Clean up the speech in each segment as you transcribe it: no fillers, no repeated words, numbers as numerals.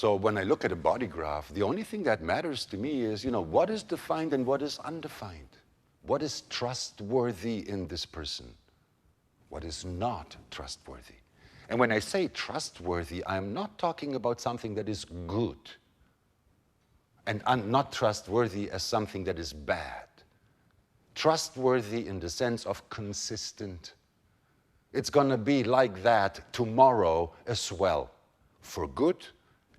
So when I look at a body graph, the only thing that matters to me is, what is defined and what is undefined. What is trustworthy in this person? What is not trustworthy? And when I say trustworthy, I'm not talking about something that is good and not trustworthy as something that is bad. Trustworthy in the sense of consistent. It's going to be like that tomorrow as well. For good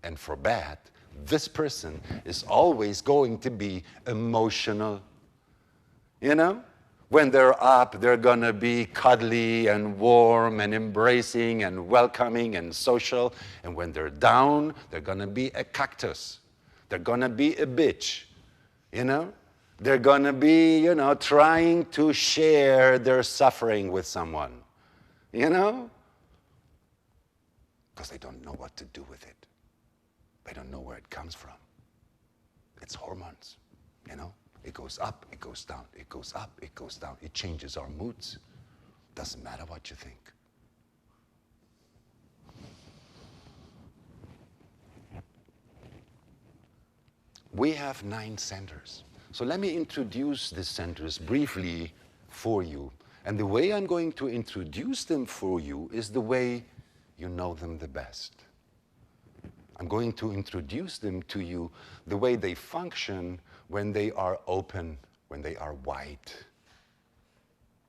and for bad, this person is always going to be emotional. When they're up, they're going to be cuddly and warm and embracing and welcoming and social. And when they're down, they're going to be a cactus. They're going to be a bitch. They're going to be, trying to share their suffering with someone. Because they don't know what to do with it. They don't know where it comes from. It's hormones, It goes up, it goes down, it goes up, it goes down. It changes our moods. Doesn't matter what you think. We have 9 centers. So let me introduce these centers briefly for you. And the way I'm going to introduce them for you is the way you know them the best. I'm going to introduce them to you the way they function when they are open, when they are wide.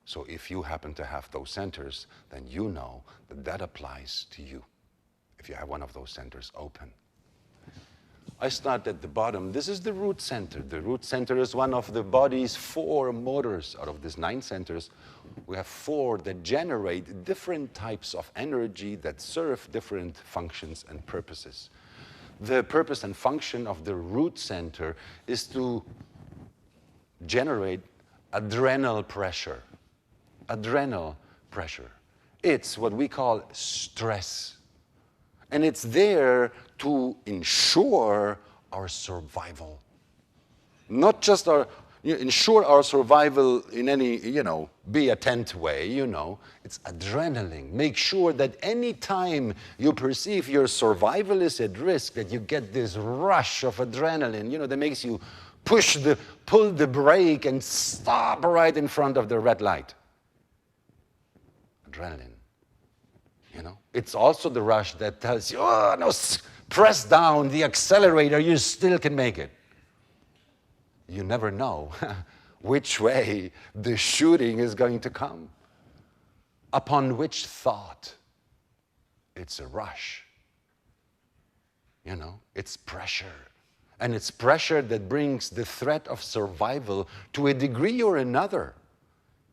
So if you happen to have those centers, then you know that that applies to you, if you have one of those centers open. I start at the bottom. This is the root center. The root center is one of the body's 4 motors. Out of these 9 centers, we have 4 that generate different types of energy that serve different functions and purposes. The purpose and function of the root center is to generate adrenal pressure. Adrenal pressure. It's what we call stress. And it's there to ensure our survival. Not just ensure our survival in any, be a tent way, It's adrenaline. Make sure that any time you perceive your survival is at risk, that you get this rush of adrenaline, that makes you pull the brake and stop right in front of the red light. Adrenaline. It's also the rush that tells you, oh, no, press down the accelerator, you still can make it. You never know which way the shooting is going to come. Upon which thought, it's a rush. It's pressure. And it's pressure that brings the threat of survival to a degree or another.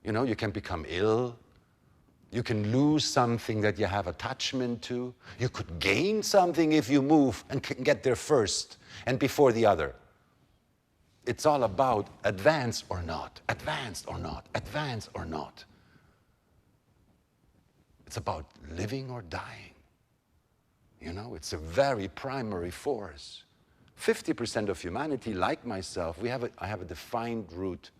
You can become ill. You can lose something that you have attachment to. You could gain something if you move and can get there first and before the other. It's all about advance or not, advance or not, advance or not. It's about living or dying. It's a very primary force. 50% of humanity, like myself, I have a defined route.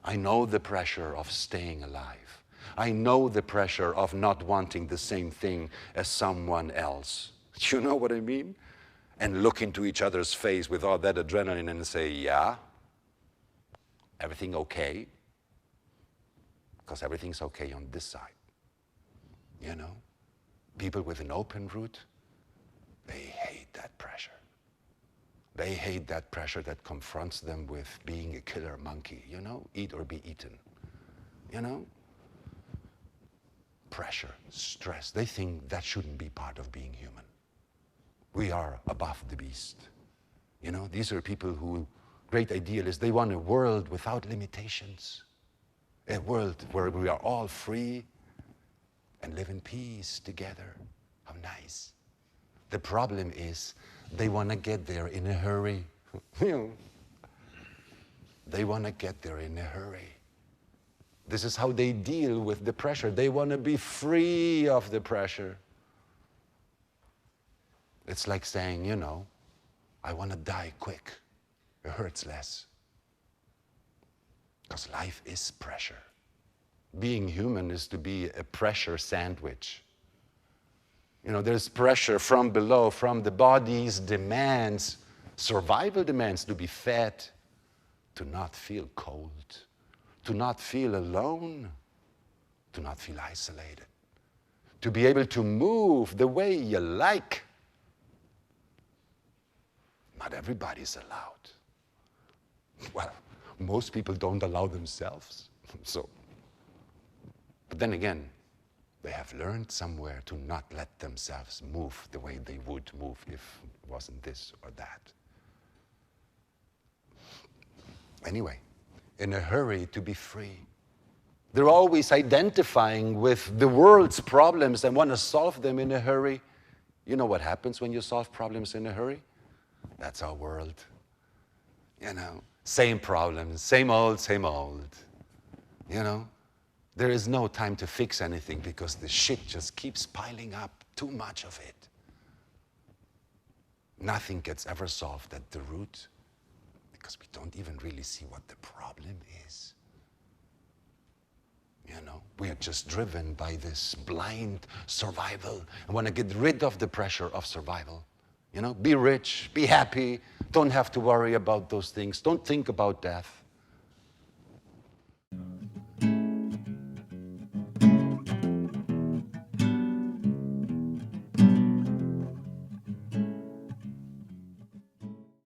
I know the pressure of staying alive. I know the pressure of not wanting the same thing as someone else. You know what I mean? And look into each other's face with all that adrenaline and say, yeah, everything okay? Because everything's okay on this side. People with an open route, they hate that pressure. They hate that pressure that confronts them with being a killer monkey, eat or be eaten, Pressure, stress, they think that shouldn't be part of being human. We are above the beast. These are people who, great idealists, they want a world without limitations. A world where we are all free and live in peace together. How nice. The problem is they want to get there in a hurry. They want to get there in a hurry. This is how they deal with the pressure. They want to be free of the pressure. It's like saying, I want to die quick. It hurts less. Because life is pressure. Being human is to be a pressure sandwich. You know, there's pressure from below, from the body's demands, survival demands to be fed, to not feel cold, to not feel alone, to not feel isolated, to be able to move the way you like. Not everybody's allowed. Well, most people don't allow themselves. So, but then again, they have learned somewhere to not let themselves move the way they would move if it wasn't this or that. Anyway, in a hurry to be free. They're always identifying with the world's problems and want to solve them in a hurry. You know what happens when you solve problems in a hurry? That's our world. You know, same problems, same old, same old. You know, there is no time to fix anything because the shit just keeps piling up, too much of it. Nothing gets ever solved at the root because we don't even really see what the problem is. You know, we are just driven by this blind survival and want to get rid of the pressure of survival. You know, be rich, be happy, don't have to worry about those things, don't think about death.